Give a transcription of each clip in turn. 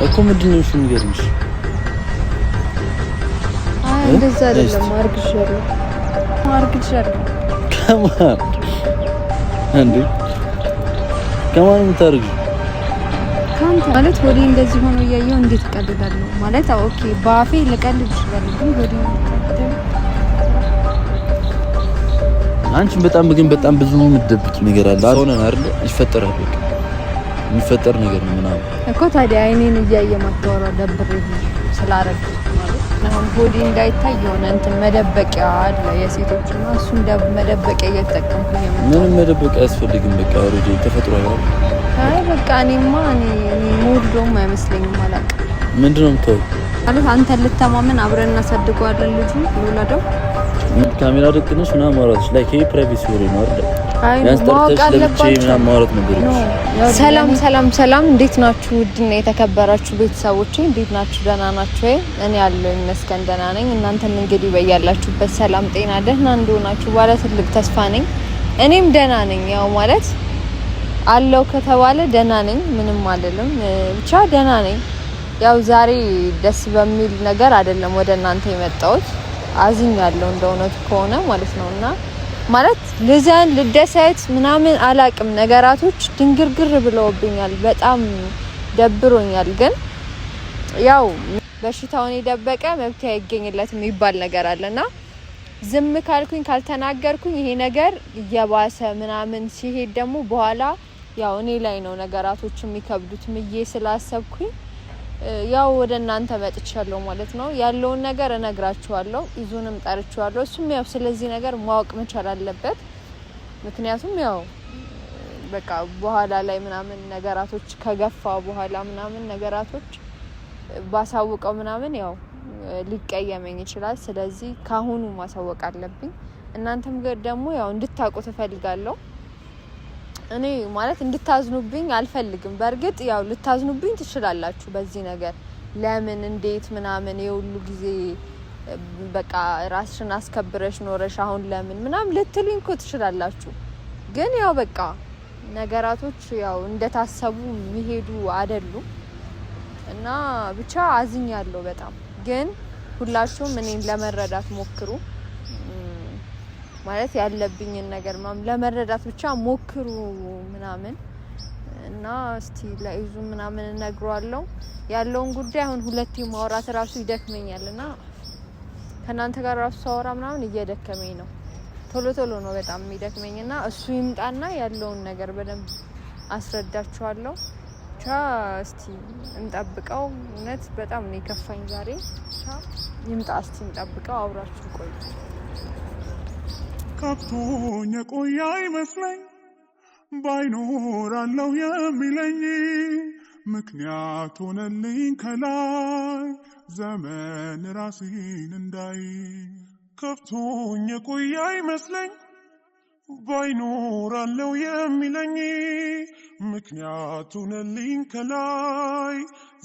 እኮ ምንድነው እሱ ንገሪኝ። እንደዛ አይደለም አርግሻለሁ ከማን እንዴ ከማን የምታርጊ ካንተ ማለት ወዲ እንደዚህ ሆኖ እያየው እንዴት እቀልዳለሁ ማለት ኦኬ ባፌ ልቀልድ ይችላል ግን ወዲ አንቺም በጣም ብዙ ምትደብቂ ነገር አለ አሁን አይደል ይፈጠራል በቃ የሚፈጠር ነገር ነው ምናምን እኮ ታዲያ አይኔን እያየ ማታወራ ደብሬ ስላረግ ማለት ነው ወዲ እንዳይታይ የሆነ እንትን መደበቂያ አለ የሴቶችና እሱን መደበቂያ እየተጠቀምኩኝ ምንም መደበቂያ አያስፈልግም በቃ ኦሬዲ ተፈጥሯል አይ በቃ እኔማ ሞልዶም አይመስለኝም ማለት ምንድነው የምትወው ማለት አንተ ልተማመን አብረን እናሳድገዋለን ልጁ ወላደው ካሜራ ደቅነሽ እና ማውራትሽ ላይ ከይ ፕራይቬሲ ወሬ ነው አይደል ሰላም እንዴት ናችሁ ውድና የተከበራችሁ ቤተሰቦቼ እንዴት ናችሁ ደህና ናችሁ ወይ እኔ ያለው ይመስገን ደህና ነኝ እናንተም እንግዲህ በያላችሁበት ሰላም ጤና ደህና እንደሆናችሁ ባለ ትልቅ ተስፋ ነኝ እኔም ደህና ነኝ ያው ማለት አለው ከተባለ ደህና ነኝ ምንም አይደለም ብቻ ደህና ነኝ ያው ዛሬ ደስ በሚል ነገር አይደለም ወደ እናንተ የመጣሁት አዝኛለሁ እንደውነት ከሆነ ማለት ነውና ማለት ለዛን ልደሰት ምናምን አላቅም ነገራቶች ድንግርግር ብለውብኛል በጣም ደብሮኛል ግን ያው በሽታውን የደበቀ መብት አይገኝለትም የሚባል ነገር አለና ዝም ካልኩኝ ካልተናገርኩኝ ይሄ ነገር እየባሰ ምናምን ሲሄድ ደግሞ በኋላ ያው እኔ ላይ ነው ነገራቶች የሚከብዱት ምዬ ስላሰብኩኝ ያው ወደ እናንተ መጥቻለሁ ማለት ነው ያለውን ነገር እነግራችኋለሁ ይዙንም ጠርቻለሁ እሱም ያው ስለዚህ ነገር ማወቅ መቻል አለበት ምክንያቱም ያው በቃ በኋላ ላይ ምናምን ነገራቶች ከገፋ በኋላ ምናምን ነገራቶች ባሳውቀው ምናምን ያው ሊቀየመኝ ይችላል ስለዚህ ካሁኑ ማሳወቅ አለብኝ እናንተም ደግሞ ያው እንድታውቁ ተፈልጋለሁ እኔ ማለት እንድታዝኑብኝ አልፈልግም በርግጥ ያው ልታዝኑብኝ ትችላላችሁ በዚህ ነገር ለምን እንዴት ምናምን የሁሉ ጊዜ በቃ ራስሽን አስከብረሽ ኖረሽ አሁን ለምን ምናምን ልትሉኝ እኮ ትችላላችሁ ግን ያው በቃ ነገራቶች ያው እንደታሰቡ የሚሄዱ አይደሉም እና ብቻ አዝኛለሁ በጣም ግን ሁላችሁም እኔን ለመረዳት ሞክሩ ማለት ያለብኝን ነገር ለመረዳት ብቻ ሞክሩ ምናምን እና እስቲ ለይዙ ምናምን እነግረዋለሁ ያለውን ጉዳይ አሁን ሁለቴ ማውራት ራሱ ይደክመኛልና ከናንተ ጋር ራሱ ሳወራ ምናምን እየደከመኝ ነው ቶሎ ነው በጣም የሚደክመኝና እሱ ይምጣና ያለውን ነገር በደንብ አስረዳችኋለሁ ብቻ እስቲ እንጠብቀው እውነት በጣም ነው የከፋኝ ዛሬ ብቻ ይምጣ እስቲ እንጠብቀው አብራችሁ ቆዩ ከፍቶኝ የቆየ አይመስለኝ ባይኖራለው የሚለኝ ምክንያት ሆነልኝ ከላይ ዘመን ራሴን እንዳይ ከፍቶኝ የቆየ አይመስለኝ ባይኖራለው የሚለኝ ምክንያት ሆነልኝ ከላይ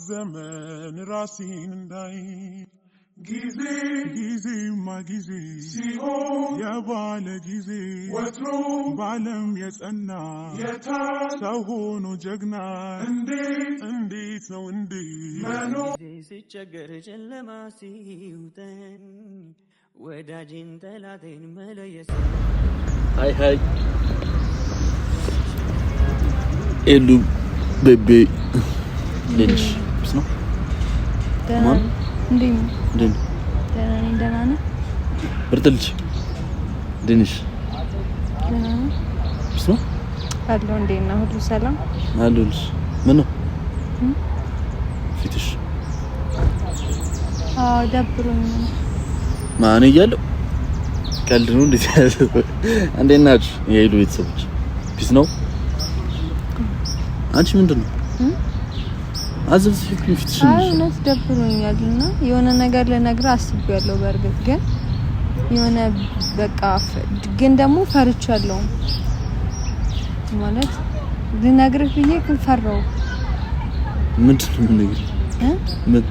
ዘመን ራሴን እንዳይ ጊዜማ ጊዜ ሲሆን የባለ ጊዜ ወትሮ ባለም የጸና ሰው ሆኖ ጀግና እንዴት ነው መኖር ሲቸገር ጨለማ ሲውጠን ወዳጅን ጠላቴን መለየት ሃይ ኤሉ ቤቢ ልጅ ነው ማን ደህና ነህ ብርትልች ድንሽ ደህና ነህ ብስማ አለው እንዴና ሁሉ ሰላም አሉልሽ ምን ነው ፊትሽ ደብሮኝ ማን እያለው ቀልድ ነው እንዴት ናችሁ የሄዱ ቤተሰቦች ፒስ ነው አንቺ ምንድነው አዘዝሽ ፊትሽ ነው ደብሮኛልና የሆነ ነገር ለነግርህ አስቤያለሁ በርግጥ ግን የሆነ በቃ ግን ደግሞ ፈርቻለሁ ማለት ልነግርህ ብዬ ግን ፈራው ምንድነው ነገር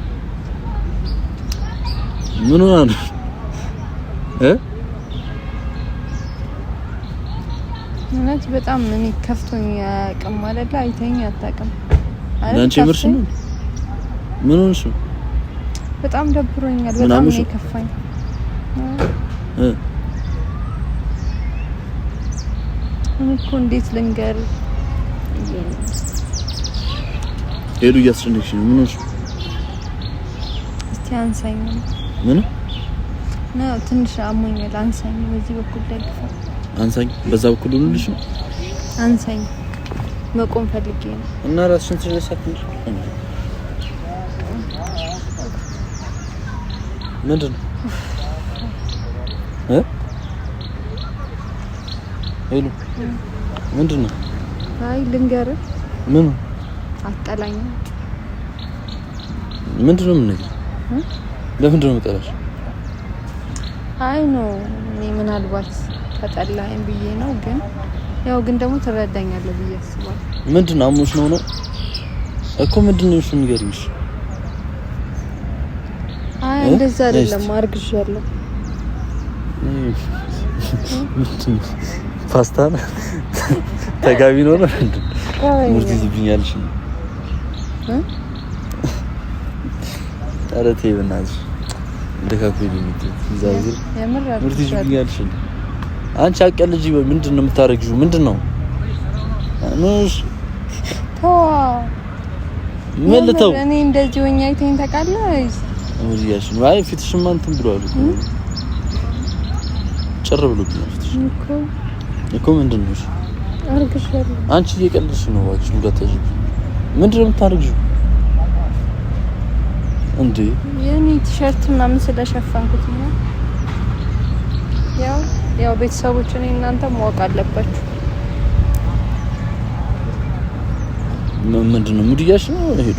ምን ሆነ ማለት በጣም ምን ከፍቶኝ ያቀም አይደለ አይተኝ አታውቅም አንቺ ምርሽ ነው ምን ሆነሽ? በጣም ደብሮኛል። በጣም ነው የከፋኝ። እኮ እንዴት ልንገር? ሄዱ እያስጨነቅሽ ነው። ምን ሆነሽ? እስቲ አንሳኝ። ምን ነው? ትንሽ አሞኛል። አንሳኝ። በዚህ በኩል ደግፋ። አንሳኝ። በዛ በኩል ልልሽ ነው። አንሳኝ። መቆም ፈልጌ ነው። እና ራስሽን ትረሳለሽ። ምንድን ነው? ሄሎ ምንድን ነው? አይ ልንገርህ። ምን አትጠላኝ? ምንድን ነው የምንነግርህ? ለምንድን ነው የምጠላሽ? አይ ነው እኔ ምናልባት ተጠላኝ ብዬ ነው፣ ግን ደግሞ ትረዳኛለህ ብዬ አስባለሁ። ምንድን ነው አሞሽ ነው እኮ ምንድን ነው እሱ ንገሪኝ። አይ እንደዛ አይደለም፣ አርግዣለሁ። ፓስታ ተጋቢ ነው እንዴ? ሙርት ይዝብኛልሽ። ታረቴ በእናትሽ እንደካኩኝ ሊሚት ይዛዝር ሙርት ይዝብኛልሽ። አንቺ አቀልጂ። ምንድን ነው የምታረግጂው? ምንድን ነው ነሽ? መልተው እኔ እንደዚህ ሆኜ አይተኝ ታውቃለህ? ሙዚያሽ ነው። አይ ፊትሽማ እንትን ብሏል ጭር ብሎብኛል ፊትሽ እኮ ምንድን ነው? አርግሻለሁ። አንቺ እየቀለድሽ ነው። እባክሽ ሙጋታጅ ምንድን ነው የምታረግጂው እንዴ? የኔ ቲሸርት ምናምን ስለሸፈንኩት ነው። ያው ቤተሰቦች እኔ እናንተ ማወቅ አለባችሁ። ምንድን ነው ሙዲያሽ ነው? ሄዱ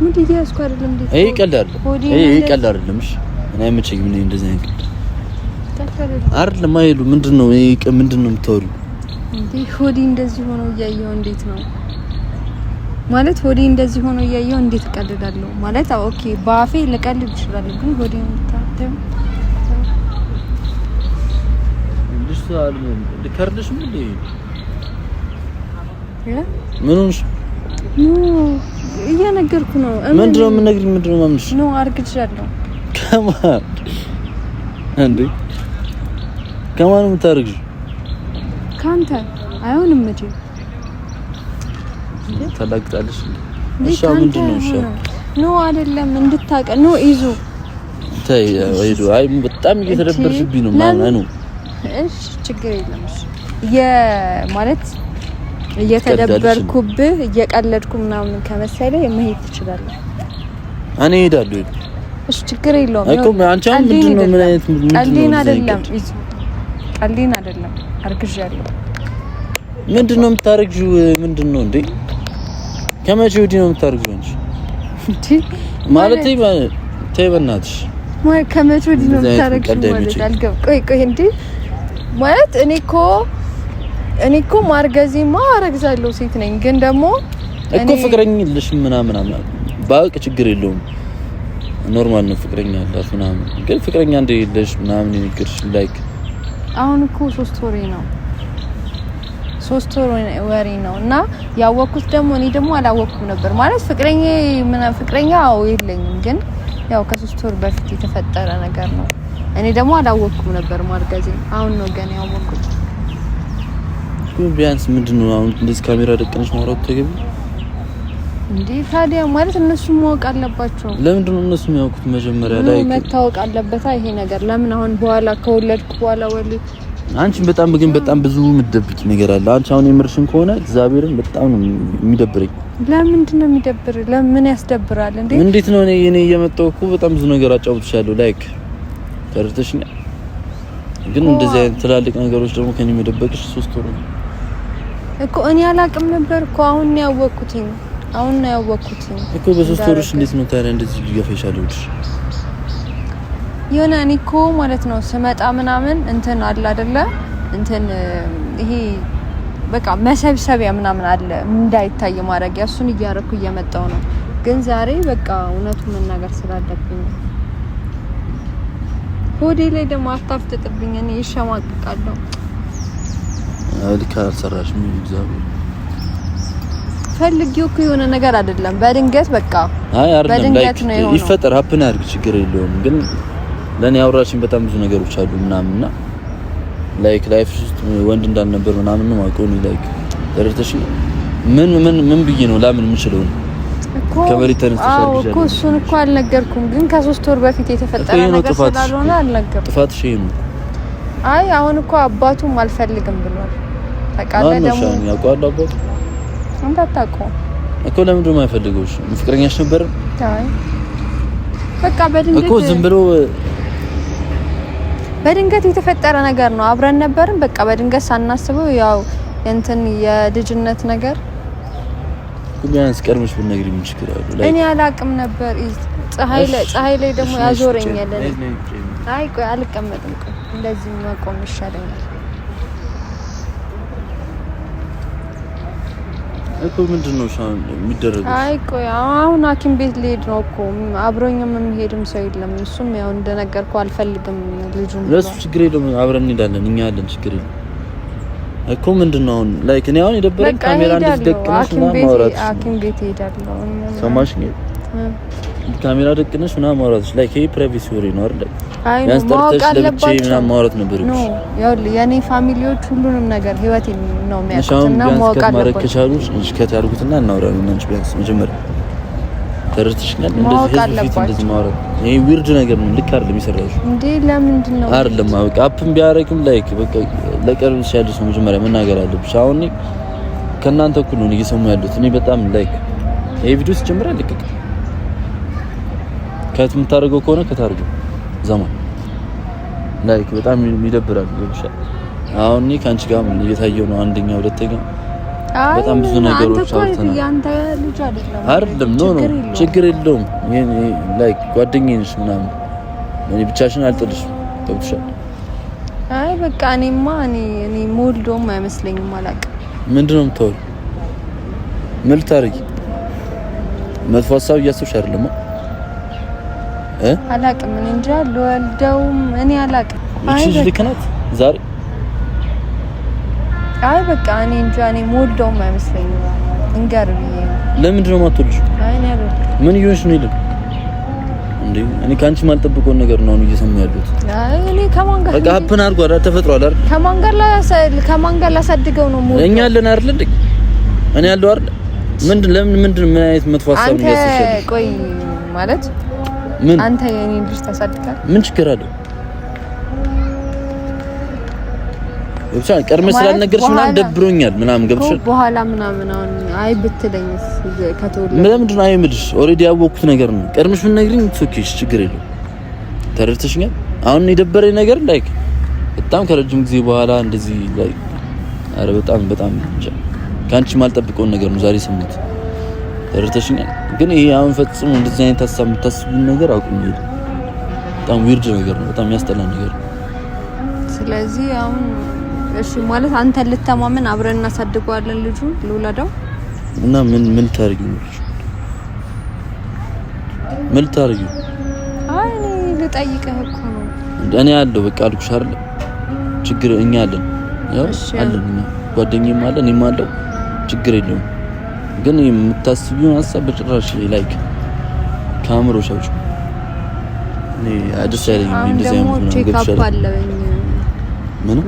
ሙዲያስ እኮ አይደለም እንዴ? ይሄ ቀልድ አይደለም። እሺ እኔ አይመቸኝም። እኔ እንደዚህ አይነት አይደለም። አይሉ ምንድን ነው ይሄ? ምንድን ነው የምታወሪው እንዴ? ሆዲ እንደዚህ ሆኖ እያየው እንዴት ነው ማለት? ሆዲ እንደዚህ ሆኖ እያየው እንዴት እቀልዳለሁ ማለት? ኦኬ ባፌ ልቀልድ እችላለሁ፣ ግን ሆዲ እንታተም ልጅቷል ልከርልሽ ምን እንዴ? ምን ሆነሽ? እየነገርኩ ነው። ምንድን ነው የምነግርሽ? ምንድን ነው ማምንሽ? ነው አርግዣለሁ። ከማን እንዴ? ከማን የምታረግዢው? ካንተ አይሆንም መቼ ታላቅጣለሽ እንዴ? እሺ ምንድን ነው? እሺ ነው አይደለም እንድታቀ ነው ይዙ ታይ ወይዱ አይ በጣም እየተደበርሽብኝ ነው ማለት ነው። እሺ ችግር የለም። እሺ ማለት እየተደበርኩብህ እየቀለድኩ ምናምን ከመሰለ መሄድ ትችላለህ። እኔ እሄዳለሁ። እሺ ችግር የለውም። እኮ አንቺ አሁን ምንድን ነው ምን አይነት ቀልዴን አይደለም ይዙ ቀልዴን አይደለም አርግዣለሁ። ምንድን ነው የምታረግጂው? ምንድን ነው እንዴ? ከመቼ ወዲህ ነው የምታረግጂው አንቺ? ማለት ተይ በእናትሽ ከመቼ ወዲህ ነው የምታረግጂው ማለት አልገባም። ቆይ እንዴ ማለት እኔ እኮ ማርገዜማ አረግዛለሁ ሴት ነኝ፣ ግን ደግሞ እኮ ፍቅረኛ ልሽ ምናምን ባቅ ችግር የለውም ኖርማል ነው። ፍቅረኛ አላት ምናምን፣ ግን ፍቅረኛ እንደሌለሽ ምናምን ይንገርሽ ላይክ አሁን እኮ 3 ወሬ ነው 3 ወሬ ነው እና ያወቅኩት ደግሞ እኔ ደግሞ አላወቅኩም ነበር ማለት ፍቅረኛ የለኝም፣ ግን ያው ከ3 ወር በፊት የተፈጠረ ነገር ነው። እኔ ደግሞ አላወቅኩም ነበር ማርገዜ። አሁን ነው ገና ያወቅኩት። ቢያንስ ምንድነው አሁን እንደዚህ ካሜራ ደቀነሽ ማውራት ተገቢ እንዴ? ታዲያ ማለት እነሱ ማወቅ አለባቸው። ለምንድን ነው እነሱ የሚያውቁት? መጀመሪያ ላይ መታወቅ አለበት ይሄ ነገር። ለምን አሁን በኋላ ከወለድኩ በኋላ አንቺ በጣም ብዙ የምትደብቂ ነገር አለ። አንቺ አሁን የምርሽን ከሆነ እግዚአብሔርን በጣም ነው የሚደብረኝ። ለምንድን ነው የሚደብር? ለምን ያስደብራል እንዴ? እንዴት ነው እኔ እየመጣሁ እኮ በጣም ብዙ ነገር አጫውትሻለሁ ላይክ ተርተሽኛ፣ ግን እንደዚህ አይነት ትላልቅ ነገሮች ደግሞ ከኔ መደበቅሽ 3 ወር ነው እኮ። እኔ አላቅም ነበር እኮ አሁን ነው ያወቅኩት እኮ። በ3 ወርሽ እንዴት ነው ታዲያ እንደዚህ ሊገፋሻለው? የሆነ እኔ እኮ ማለት ነው ስመጣ ምናምን እንትን አለ አይደለ? እንትን ይሄ በቃ መሰብሰቢያ ምናምን አለ እንዳይታይ ማድረግ፣ እሱን እያረኩ እየመጣው ነው። ግን ዛሬ በቃ እውነቱን መናገር ስላለብኝ ሆዴ ላይ ደግሞ አታፍጥጥብኝ። እኔ ይሸማቀቃለሁ። ልክ አልሰራሽም። እግዚአብሔር ፈልጊው እኮ የሆነ ነገር አይደለም በድንገት በቃ አይ አይደለም ላይክ ይፈጠር ሀፕን አድርግ ችግር የለውም ግን ለኔ ያወራችን በጣም ብዙ ነገሮች አሉ ምናምንና ላይክ ላይፍ ውስጥ ወንድ እንዳልነበር ምናምን ነው ማቆም ላይክ ደረተሽ ምን ብዬ ነው ላምን የምችለው እኮ ከመሬት ተነስተሻል እኮ እሱን እኮ አልነገርኩም ግን ከ3 ወር በፊት የተፈጠረ ነገር ስላልሆነ አልነገርኩም ጥፋትሽ ነው አይ አሁን እኮ አባቱም አልፈልግም ብሏል ተቃለ ደግሞ ያውቃል አባቱ አንተ አታውቀው እኮ ለምንድን ነው የማይፈልገውሽ ፍቅረኛሽ ነበር አይ በቃ በድንገት እኮ ዝም ብሎ በድንገት የተፈጠረ ነገር ነው አብረን ነበርን በቃ በድንገት ሳናስበው ያው እንትን የልጅነት ነገር ቢያንስ ቀርመሽ ብትነግሪኝ ምን ችግር አለው እኔ አላቅም ነበር ፀሐይ ላይ ደግሞ ያዞረኛል አይ ቆይ አልቀመጥም ቆይ እንደዚህ መቆም ይሻለኛል እኮ ምንድነው ሻን የሚደረገው አይ ቆይ አሁን ሐኪም ቤት ልሄድ ነው እኮ አብሮኝም የሚሄድም ሰው የለም እሱም ያው እንደነገርኩ አልፈልግም ልጁን ለሱ ችግር የለም አብረን እንሄዳለን እኛ ያለን ችግር የለም እኮ ምንድነው አሁን ላይክ እኔ አሁን የደበረኝ ካሜራ እንደደቀነሽ እና ማውራት ሐኪም ቤት ሄዳለሁ ሰማሽ ነው ካሜራ ደቀነሽ እና ማውራት ላይክ ይሄ ፕራይቬሲ ወሬ ነው አይደል ያን ስተርተሽ ለብቻዬ እና ማውራት ነበር ነው ያው የኔ ፋሚሊዎች ሁሉንም ነገር ህይወቴን ነው የሚያውቁትና ማወቅ አለባቸው እሺ ከታርጉትና እናውራለን እንጂ ቢያንስ መጀመሪያ ተረድተሽኛል እንደዚህ ማውራት ይሄ ዊርድ ነገር ነው ልክ አይደለም ይሰራሽ እንዴ ለምንድን ነው አይደለም በቃ አፕም ቢያረክም ላይክ በቃ ለቀርብ ሲያድስ ነው መጀመሪያ መናገር አለብሽ አሁን ከናንተ እኩል ነው እየሰሙ ያሉት እኔ በጣም ላይክ ይሄ ቪዲዮ ሲጀምር ልክ ከትም ታርገው ከሆነ ከታርገው ዘማን ላይክ በጣም ይደብራል ይብሻል አሁን ካንቺ ጋር እየታየው ነው አንደኛ ሁለተኛ በጣም ብዙ ነገሮች አውርተናል ያንተ ልጅ አይደለም ኖ ችግር የለውም ላይክ ጓደኛዬ ነሽ ምናምን እኔ ብቻሽን አልጥልሽም ተብሻል አይ በቃ እኔማ እኔ ሞልዶም አይመስለኝም አላውቅም ምንድነው የምታወሪ ምን ልታረጊ መጥፎ ሀሳብ እያሰብሽ አይደለም አላውቅም እኔ እንጃ ልወልደውም እኔ አላውቅም እሺ ልክናት ዛሬ አይ በቃ እኔ እንጃ እኔ ሞልዶም አይመስለኝም እንገርብዬ ለምንድን ነው የማትወልጂው አይ እኔ አልወልድም ምን ይሆንሽ ነው ይልም እንዴ እኔ ካንቺ ማልጠብቀው ነገር ነው እየሰማሁ ያለሁት አይ እኔ ከማን ጋር በቃ ሀፕን አድርጓል ተፈጥሯል አይደል ከማን ጋር ላሳድገው ነው ሞልዶ እኛ አለን አይደል እንዴ እኔ ያለው አይደል ምንድን ምን አይነት መጥፎ ሀሳብ ነው ያሰብሽው አንተ ቆይ ማለት ምን አንተ የኔን ልጅ ታሳድጋለህ ምን ችግር አለው ብቻ ቀርመሽ ስላልነገርሽ ምናምን ደብሮኛል ምናምን ገብሽ በኋላ ምናምን አሁን አይ ብትለኝስ ከተወለደ ምንድን ነው አይምልሽ ኦሬዲ ያወቅኩት ነገር ነው ቀርመሽ ምን ነግሪኝ ትክክሽ ችግር የለው ተረድተሽኛል አሁን የደበረኝ ነገር ላይክ በጣም ከረጅም ጊዜ በኋላ እንደዚህ ላይክ አረ በጣም ካንቺ ማልጠብቀው ነገር ነው ዛሬ ሰምት ተረድተሽኛል ግን ይሄ አሁን ፈጽሞ እንደዚህ አይነት ሀሳብ የምታስቡን ነገር አቁም ይሄድ በጣም ዊርድ ነገር ነው በጣም ያስጠላ ነገር ነው ስለዚህ አሁን እሺ ማለት አንተ ልተማመን አብረን እናሳድገዋለን ልጁን ልውለደው እና ምን ታርጊው አይ ልጠይቅህ እኮ ነው እኔ ያለው በቃ አልኩሽ አይደል ችግር እኛ አለን ያው አለን ጓደኛዬም አለ እኔም አለው ችግር የለውም ግን የምታስቢው ሀሳብ በጭራሽ ላይክ ካሜራዎች አውጭ እኔ አዲስ አይደለም እንደዚህ አይነት ነው ቼክአፕ አለኝ ምን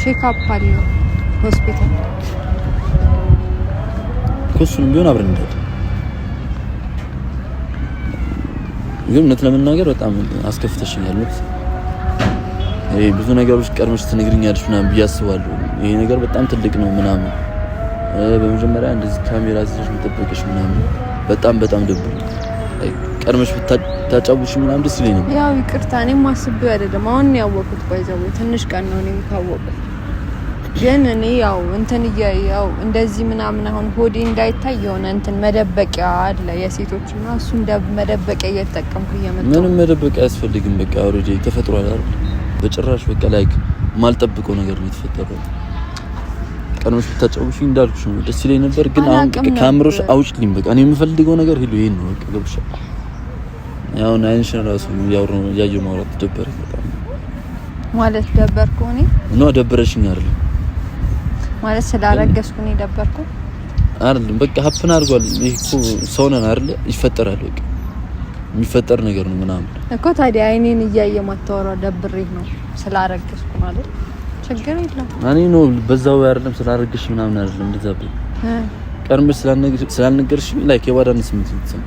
ቼክአፕ አለ ሆስፒታል ኮስቱም ቢሆን አብረን እንደ ግን እውነት ለመናገር በጣም አስከፍተሽኛል ማለት ይሄ ብዙ ነገሮች ቀርመሽ ትነግሪኛለሽ ምናምን ብዬ አስባለሁ ይሄ ነገር በጣም ትልቅ ነው ምናምን በመጀመሪያ እንደዚህ ካሜራ ይዘሽ መጠበቅሽ ምናምን በጣም ደብሮኝ ቀርመሽ ብታጫውሽ ምናምን ደስ ይለኝ ነበር ያው ይቅርታ እኔም ማስበው አይደለም አሁን ነው ያወቁት ባይዘው ትንሽ ቀን ነው እኔም ካወቁት ግን እኔ ያው እንትን ያው እንደዚህ ምናምን አሁን ሆዴ እንዳይታይ የሆነ እንትን መደበቂያ አለ የሴቶችና እሱን መደበቂያ እየተጠቀምኩ እየመጣሁ ምንም መደበቂያ አያስፈልግም በቃ ኦሬዲ ተፈጥሯል አይደል በጭራሽ በቃ ላይክ ማልጠብቀው ነገር ነው የተፈጠረው ቀርመሽ ብታጫውሽ እንዳልኩሽ ነው ደስ ይለኝ ነበር ግን አሁን ካሜራዎች አውጭልኝ በቃ እኔ የምፈልገው ነገር ሁሉ ይሄን ነው በቃ ገብሻ ያው ናይንሽን ራሱ ያየው ማውራት ደበረኝ በጣም ማለት ደበርኩ እኔ ነው ደበረሽኝ አይደል ማለት ስላረገዝኩ ነው ደበርኩ አይደለም በቃ ሀፕን አድርጓል። ይሄ እኮ ሰው ነን አይደል? ይፈጠራል። በቃ የሚፈጠር ነገር ነው ምናምን እኮ። ታዲያ አይኔን እያየ ማታወራው ደብሬህ ነው ስላረገዝኩ ማለት ችግር የለም። እኔ ነው በዛው አይደለም ስላረገሽ ምናምን አይደለም እንደዛ ብዬ ቀርምሽ ስላልነገርሽ ላይክ የባዳነት ስሜት ነው።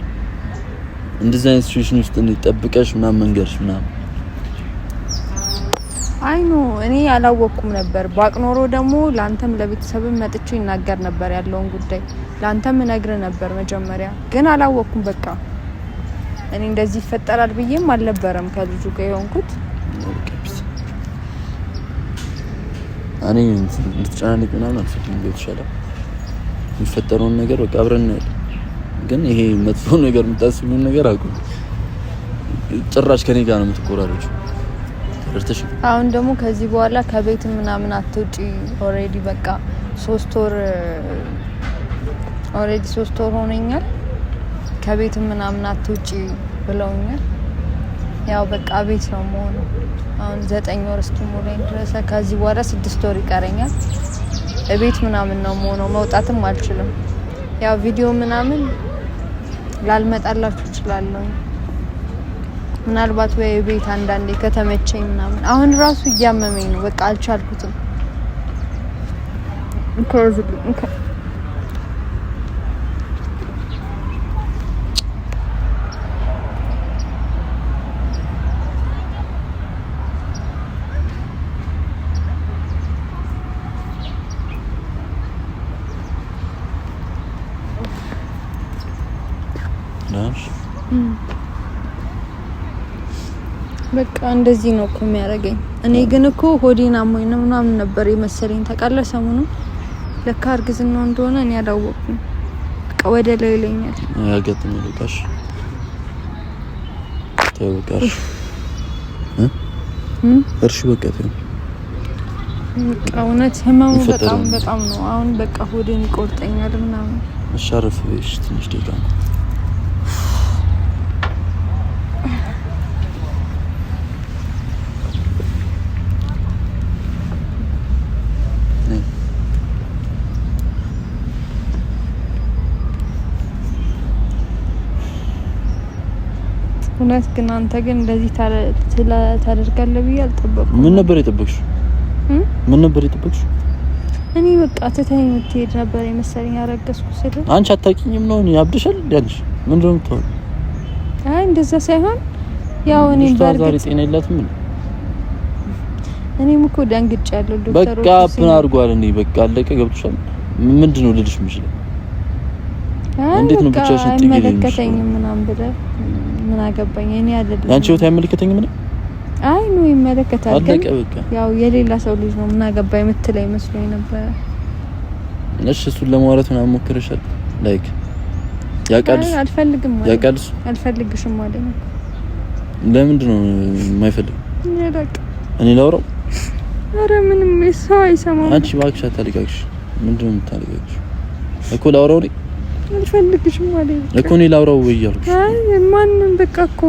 እንደዚህ አይነት ሲቹዌሽን ውስጥ እንጠብቀሽ ምናምን መንገርሽ ምናምን አይ ኖ እኔ አላወቅኩም ነበር። ባቅኖሮ ደግሞ ላንተም ለቤተሰብም መጥቼ ይናገር ነበር ያለውን ጉዳይ ላንተም እነግር ነበር መጀመሪያ፣ ግን አላወቅኩም። በቃ እኔ እንደዚህ ይፈጠራል ብዬም አልነበረም ከልጁ ጋር የሆንኩት። እኔ እንድትጨናነቂ ምናምን አልፈልግም። ይሻላል የሚፈጠረውን ነገር በቃ አብረን ግን ይሄ መጥፎ ነገር የምታስቢውን ነገር አቁም። ጭራሽ ከኔ ጋር ነው የምትቆራረጪው። እርተሽ አሁን ደግሞ ከዚህ በኋላ ከቤት ምናምን አትውጪ። ኦሬዲ በቃ 3 ወር ሆነኛል። ከቤት ምናምን አትውጪ ብለውኛል። ያው በቃ ቤት ነው የምሆነው። አሁን 9 ወር እስኪሞላኝ ድረስ ከዚህ በኋላ 6 ወር ይቀረኛል። ቤት ምናምን ነው የምሆነው። መውጣትም አልችልም። ያው ቪዲዮ ምናምን ላልመጣላችሁ እችላለሁ። ምናልባት ወይ ቤት አንዳንዴ ከተመቸኝ ምናምን። አሁን ራሱ እያመመኝ ነው። በቃ አልቻልኩትም። በቃ እንደዚህ ነው እኮ የሚያደርገኝ። እኔ ግን እኮ ሆዴን አሞኝ ነው ምናምን ነበር የመሰለኝ። ታውቃለህ ሰሞኑን ለካ እርግዝናው እንደሆነ እኔ አላወቅኩም። በቃ ወደ ላይ ይለኛል። ያገጥም ልቃሽ ተወቃሽ እርሽ በቃ ተው። እውነት ህመሙ በጣም ነው። አሁን በቃ ሆዴን ይቆርጠኛል ምናምን። አሻርፍ እሺ ትንሽ ደቂቃ ነው። እውነት ግን አንተ ግን እንደዚህ ታደርጋለህ ብዬ አልጠበቅኩም። ምን ነበር የጠበቅሽው? እኔ በቃ ትተኸኝ የምትሄድ ነበር የመሰለኝ ያረገዝኩ ስል። አንቺ አታውቂኝም ነው እኔ ያብድሻል ያንቺ ምን ነው የምትሆን? አይ እንደዛ ሳይሆን ያው እኔ ዛሬ ጤና የላትም። እኔም እኮ ደንግጫለሁ። ዶክተሮች በቃ ምን አድርጓል? እኔ በቃ አለቀ። ገብቶሻል? ምንድነው ልልሽ የምችለው? እንዴት ነው ብቻሽን ጥቂት አይመለከተኝም ምናምን ብለህ ምን አገባኝ? እኔ አይደለም ያንቺ ህይወት አይመለከተኝም ምን? አይ ነው ይመለከታል። አለቀ በቃ። ያው የሌላ ሰው ልጅ ነው ምን አገባኝ የምትለኝ መስሎኝ ነበር። እሺ እሱን ለማውራት ምናምን ሞክረሻል? ላይክ ያቃልሽ? አልፈልግም ማለት ያቃልሽ? አልፈልግሽም ማለት ነው። ለምንድን ነው የማይፈልግ? እኔ ላውራው? ኧረ ምንም ሰው አይሰማም። አንቺ እባክሽ አታልቃቅሽ። ምንድን ነው የምታልቃቅሽ? እኮ ላውራው ነኝ። አልፈልግሽም ማለት ነው እኮ እኔ ላውራው እያልኩሽ። አይ ማንንም በቃ እኮ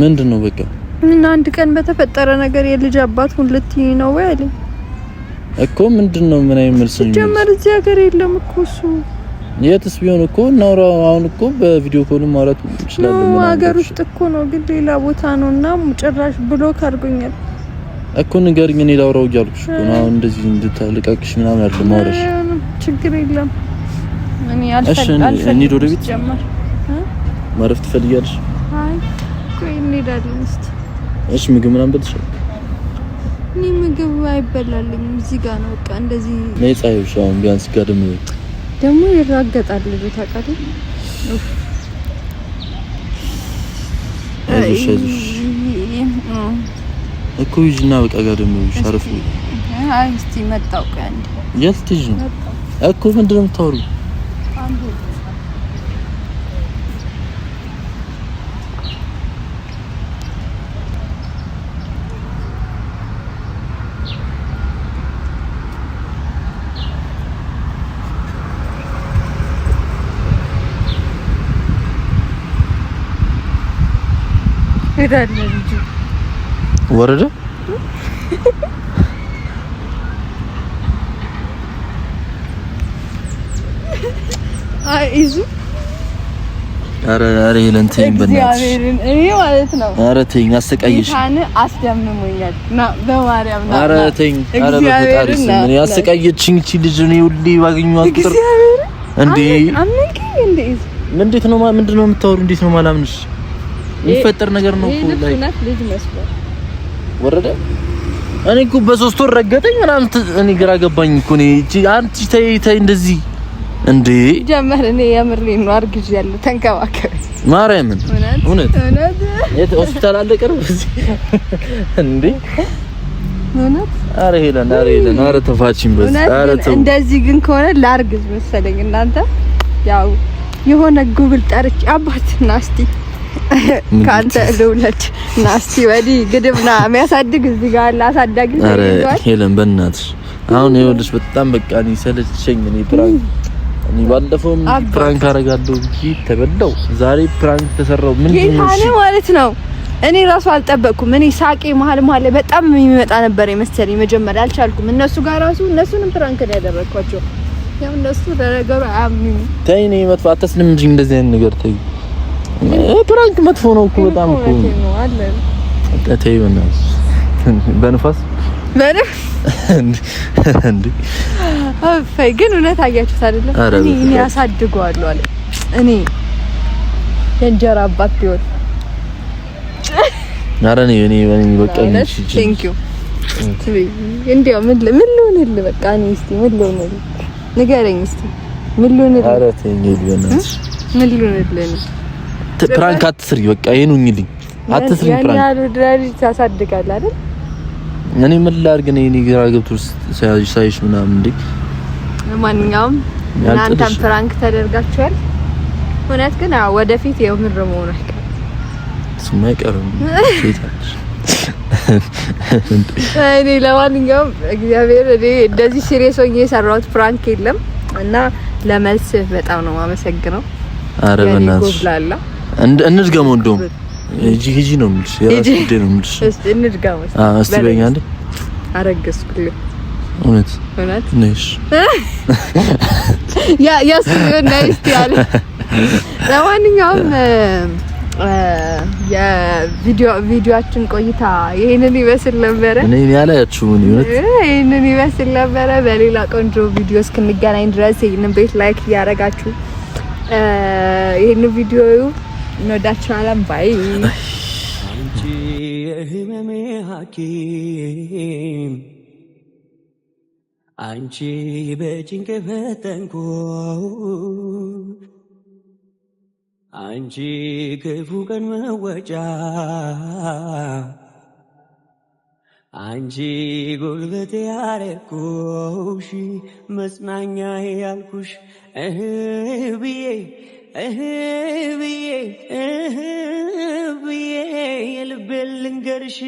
ምንድን ነው በቃ? ምን አንድ ቀን በተፈጠረ ነገር የልጅ አባት ሁን ልትይ ነው ወይ አለኝ እኮ። ምንድን ነው ምን አይመልስ ነው? ጀመር እዚህ ሀገር የለም እኮ እሱ። የትስ ቢሆን እኮ እናውራው። አሁን እኮ በቪዲዮ ኮል ማውራት እንችላለን። ነው ሀገር ውስጥ እኮ ነው፣ ግን ሌላ ቦታ ነውና ጭራሽ ብሎክ አድርጎኛል እኮ። ንገሪኝ፣ እኔ ላውራው እያልኩሽ እኮ ነው። አሁን እንደዚህ እንድታልቃቅሽ ምናምን አይደለም ማውራሽ። ችግር የለም። እኔ እንሂድ ወደ ቤት። ማረፍ ትፈልጊያለሽ? አይ ቆይ እንሄዳለን እስቲ። እሺ ምግብ ምናምን በልተሻል? እኔ ምግብ አይበላልኝም እዚህ ጋር ነው በቃ እንደዚህ ነይ ፀሐይሽ። አሁን ቢያንስ ጋደም ደግሞ ይራገጣል ልጅ ታውቃለህ። አይዞሽ እኮ ይጅና በቃ ጋደም ሻርፍ። አይ እስቲ መጣው ቆይ አንዴ። የት ትይዥ ነው እኮ? ምንድን ነው የምታወሪው? ሄዳለ ልጅ ወረደ። አይዙ አረ ለንተኝ በእናትሽ እኔ ማለት ነው። አረ ተይኝ አሰቃይሽ ታነ አስደምሞኛል ና በማርያም ና አረ ተይኝ አረ በፈጣሪ ስም ያሰቃየችኝ እቺ ልጅ ነው ሁሌ ባገኘኋት ቁጥር እንዴ አምንከኝ እንዴ እንዴት ነው ምንድነው የምታወሩ እንዴት ነው ማላምንሽ የሚፈጠር ነገር ነው እኮ ላይ ልጅ መስሎ ወረደ እኔ እኮ በሶስት ወር ረገጠኝ ምናምን እኔ ግራ ገባኝ እኮ እኔ እቺ አንቺ ተይ እንደዚህ እንዴ ጀመር እኔ የምሬን ነው አርግጅ ያለው ተንከባከብ ማርያምን እውነት የት ሆስፒታል አለ ቅርብ እንዴ እውነት አረ ሄለን አረ ተፋቺም በስ አረ ተው እንደዚህ ግን ከሆነ ላርግዝ መሰለኝ እናንተ ያው የሆነ ጉብል ጠርጭ አባት ናስቲ ካንተ ለውለት ናስቲ ወዲ ግድምና የሚያሳድግ እዚህ ጋር ላሳዳጊ አረ ሄለን በእናትሽ አሁን ይኸውልሽ በጣም በቃ እኔ ሰለቸኝ እኔ እኔ ባለፈው ፕራንክ አረጋለሁ እንጂ ተበላው ዛሬ ፕራንክ ተሰራው ምንድን ነው እሺ ማለት ነው እኔ ራሱ አልጠበቅኩም እኔ ሳቄ መሀል በጣም የሚመጣ ነበር የመሰለኝ መጀመሪያ አልቻልኩም እነሱ ጋር ራሱ እነሱንም ፕራንክ ነው ያደረኳቸው ያው እነሱ ለነገሩ አያምኑ ተይ እኔ መጥፎ አታስለምጂኝ እንደዚህ አይነት ነገር ተይ ፕራንክ መጥፎ ነው እኮ በጣም እኮ ተይ በእናትሽ በንፋስ እንዴ አፈይ ግን እውነት አያችሁት አይደለም እኔ ያሳድገዋለሁ አለ እኔ የእንጀራ አባት ቢሆን ናራኔ እኔ በቃ እሺ ቴንክ ዩ እንዴው ምን ልሆንልህ በቃ እኔ እስቲ ምን ልሆንልህ ንገረኝ እስቲ ምን ልሆንልህ ኧረ ተይኝ በእናትሽ ምን ልሆንልህ ፕራንክ አትስሪ በቃ ይሄኑኝልኝ አትስሪ ፕራንክ ያሉ ድራጅ ታሳድጋለህ አይደል እኔ ምን ላድርግ እኔ ግራ ገብቶሽ ሳይሽ ምናምን እንዴ ማንኛውም እናንተም ፕራንክ ተደርጋችኋል እውነት ግን ወደፊት የምር መሆኑ አይቀርም ስማ አይቀርም ሴታች እኔ ለማንኛውም እግዚአብሔር እኔ እንደዚህ ሲሪየስ ሆኜ የሰራሁት ፕራንክ የለም እና ለመልስ በጣም ነው የማመሰግነው ኧረ በእናትሽ እንድገመው እንደውም ሂጂ ነው የምልሽ የራስ ጉዳይ ነው የምልሽ እስቲ እንድገመው እስቲ በእኛ እንደ አረገዝኩልህ እውነት ነሽ ያስ ነይስቲ ያለ ለማንኛውም የቪዲዮአችን ቆይታ ይሄንን ይመስል ነበር እኔ ያላያችሁኝ እውነት ይሄንን ይመስል ነበር በሌላ ቆንጆ ቪዲዮ እስክንገናኝ ድረስ ይሄንን ቤት ላይክ ያደረጋችሁ ይሄንን ቪዲዮ እንወዳችኋለን ባይ አንቺ የህመሜ ሐኪም አንቺ በጭንቅ ፈተንኩ አንቺ ክፉ ቀን መወጫ አንቺ ጉልበቴ ያረኩሽ መጽናኛ ያልኩሽ ብዬ የልቤን ልንገርሽ